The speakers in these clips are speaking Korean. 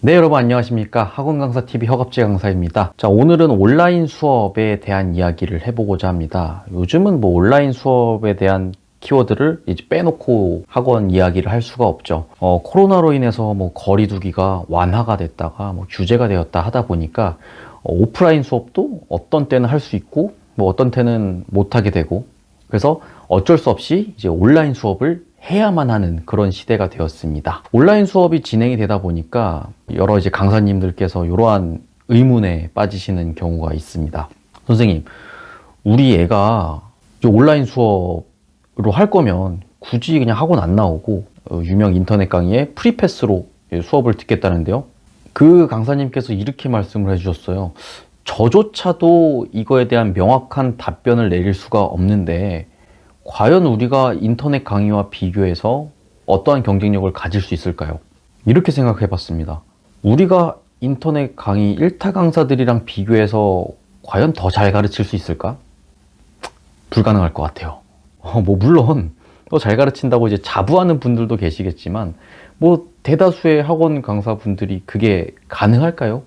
네, 여러분 안녕하십니까? 학원강사TV 허갑지 강사입니다. 자, 오늘은 온라인 수업에 대한 이야기를 해보고자 합니다. 요즘은 뭐 온라인 수업에 대한 키워드를 이제 빼놓고 학원 이야기를 할 수가 없죠. 코로나로 인해서 뭐 거리두기가 완화가 됐다가 뭐 규제가 되었다 하다 보니까 오프라인 수업도 어떤 때는 할 수 있고 뭐 어떤 때는 못하게 되고, 그래서 어쩔 수 없이 이제 온라인 수업을 해야만 하는 그런 시대가 되었습니다. 온라인 수업이 진행이 되다 보니까 여러 이제 강사님들께서 이러한 의문에 빠지시는 경우가 있습니다. 선생님, 우리 애가 온라인 수업으로 할 거면 굳이 그냥 학원 안 나오고 유명 인터넷 강의에 프리패스로 수업을 듣겠다는데요. 그 강사님께서 이렇게 말씀을 해주셨어요. 저조차도 이거에 대한 명확한 답변을 내릴 수가 없는데 과연 우리가 인터넷 강의와 비교해서 어떠한 경쟁력을 가질 수 있을까요? 이렇게 생각해 봤습니다. 우리가 인터넷 강의 1타 강사들이랑 비교해서 과연 더 잘 가르칠 수 있을까? 불가능할 것 같아요. 물론 더 잘 가르친다고 이제 자부하는 분들도 계시겠지만 대다수의 학원 강사분들이 그게 가능할까요?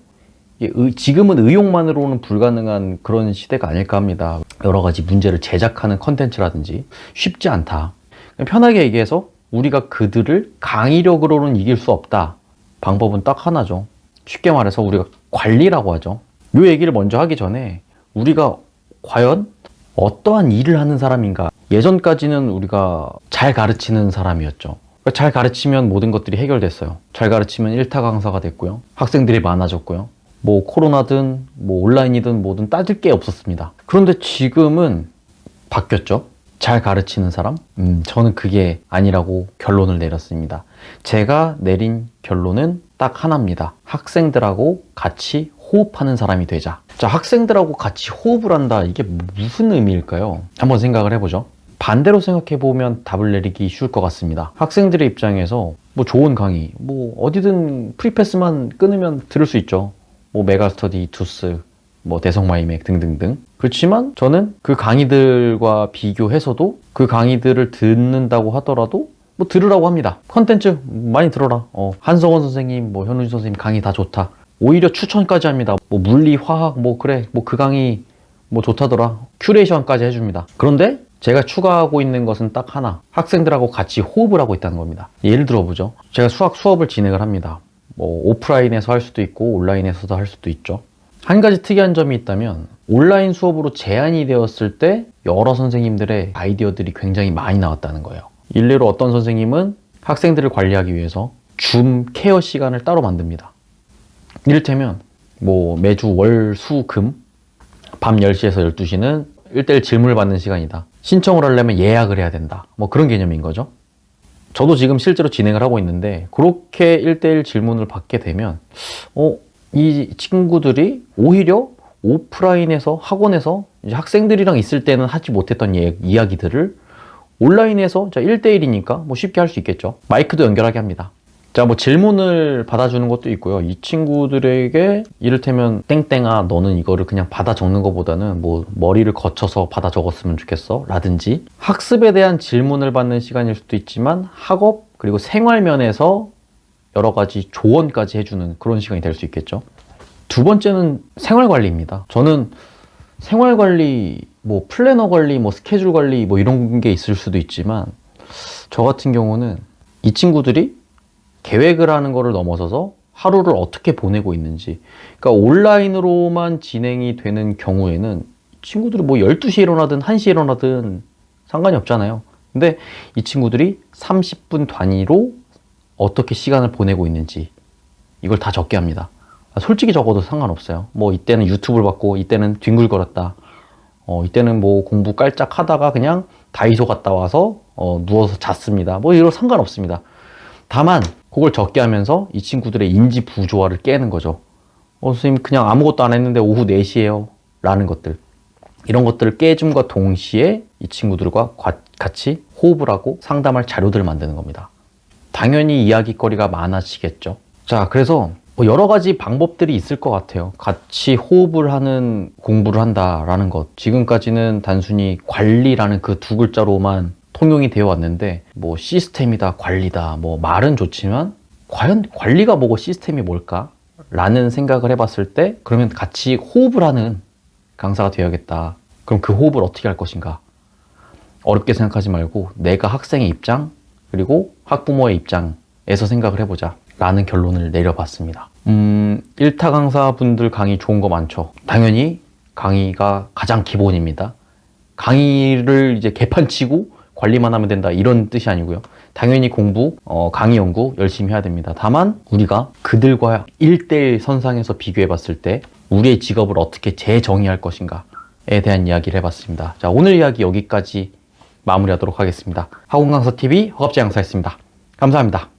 지금은 의욕만으로는 불가능한 그런 시대가 아닐까 합니다. 여러 가지 문제를 제작하는 컨텐츠라든지 쉽지 않다. 편하게 얘기해서 우리가 그들을 강의력으로는 이길 수 없다. 방법은 딱 하나죠. 쉽게 말해서 우리가 관리라고 하죠. 이 얘기를 먼저 하기 전에 우리가 과연 어떠한 일을 하는 사람인가. 예전까지는 우리가 잘 가르치는 사람이었죠. 잘 가르치면 모든 것들이 해결됐어요. 잘 가르치면 1타 강사가 됐고요. 학생들이 많아졌고요. 코로나든 온라인이든 뭐든 따질 게 없었습니다. 그런데 지금은 바뀌었죠. 잘 가르치는 사람? 저는 그게 아니라고 결론을 내렸습니다. 제가 내린 결론은 딱 하나입니다. 학생들하고 같이 호흡하는 사람이 되자. 자, 학생들하고 같이 호흡을 한다. 이게 무슨 의미일까요? 한번 생각을 해보죠. 반대로 생각해보면 답을 내리기 쉬울 것 같습니다. 학생들의 입장에서 좋은 강의, 어디든 프리패스만 끊으면 들을 수 있죠. 메가스터디, 투스, 대성마이맥 등등등. 그렇지만 저는 그 강의들과 비교해서도 그 강의들을 듣는다고 하더라도 들으라고 합니다. 컨텐츠 많이 들어라. 한성원 선생님, 현우진 선생님 강의 다 좋다. 오히려 추천까지 합니다. 물리, 화학, 그래. 그 강의 좋다더라. 큐레이션까지 해줍니다. 그런데 제가 추가하고 있는 것은 딱 하나. 학생들하고 같이 호흡을 하고 있다는 겁니다. 예를 들어보죠. 제가 수학 수업을 진행을 합니다. 오프라인에서 할 수도 있고 온라인에서도 할 수도 있죠. 한 가지 특이한 점이 있다면 온라인 수업으로 제한이 되었을 때 여러 선생님들의 아이디어들이 굉장히 많이 나왔다는 거예요. 일례로 어떤 선생님은 학생들을 관리하기 위해서 줌 케어 시간을 따로 만듭니다. 이를테면 매주 월, 수, 금 밤 10시에서 12시는 1대1 질문을 받는 시간이다. 신청을 하려면 예약을 해야 된다. 그런 개념인 거죠. 저도 지금 실제로 진행을 하고 있는데 그렇게 1대1 질문을 받게 되면 이 친구들이 오히려 오프라인에서 학원에서 이제 학생들이랑 있을 때는 하지 못했던 이야기들을 온라인에서 1대1이니까 쉽게 할 수 있겠죠. 마이크도 연결하게 합니다. 자, 질문을 받아주는 것도 있고요. 이 친구들에게 이를테면 땡땡아 너는 이거를 그냥 받아 적는 것보다는 머리를 거쳐서 받아 적었으면 좋겠어 라든지 학습에 대한 질문을 받는 시간일 수도 있지만 학업 그리고 생활 면에서 여러 가지 조언까지 해주는 그런 시간이 될 수 있겠죠. 두 번째는 생활 관리입니다. 저는 생활 관리, 플래너 관리, 스케줄 관리 이런 게 있을 수도 있지만 저 같은 경우는 이 친구들이 계획을 하는 거를 넘어서서 하루를 어떻게 보내고 있는지, 그러니까 온라인으로만 진행이 되는 경우에는 친구들이 12시에 일어나든 1시에 일어나든 상관이 없잖아요. 근데 이 친구들이 30분 단위로 어떻게 시간을 보내고 있는지 이걸 다 적게 합니다. 솔직히 적어도 상관없어요. 이때는 유튜브를 봤고 이때는 뒹굴거렸다. 이때는 공부 깔짝 하다가 그냥 다이소 갔다 와서 누워서 잤습니다. 이런 상관없습니다. 다만 그걸 적게 하면서 이 친구들의 인지 부조화를 깨는 거죠. 선생님 그냥 아무것도 안 했는데 오후 4시에요 라는 것들, 이런 것들을 깨줌과 동시에 이 친구들과 같이 호흡을 하고 상담할 자료들을 만드는 겁니다. 당연히 이야기거리가 많아지겠죠. 자, 그래서 여러 가지 방법들이 있을 것 같아요. 같이 호흡을 하는 공부를 한다라는 것, 지금까지는 단순히 관리라는 그 두 글자로만 통용이 되어 왔는데 시스템이다, 관리다, 말은 좋지만 과연 관리가 뭐고 시스템이 뭘까? 라는 생각을 해봤을 때 그러면 같이 호흡을 하는 강사가 되어야겠다. 그럼 그 호흡을 어떻게 할 것인가? 어렵게 생각하지 말고 내가 학생의 입장 그리고 학부모의 입장에서 생각을 해보자 라는 결론을 내려봤습니다. 1타 강사분들 강의 좋은 거 많죠. 당연히 강의가 가장 기본입니다. 강의를 이제 개판치고 관리만 하면 된다 이런 뜻이 아니고요. 당연히 공부, 강의 연구 열심히 해야 됩니다. 다만 우리가 그들과 1대1 선상에서 비교해 봤을 때 우리의 직업을 어떻게 재정의할 것인가에 대한 이야기를 해봤습니다. 자, 오늘 이야기 여기까지 마무리하도록 하겠습니다. 학원강사TV 허갑재 강사였습니다. 감사합니다.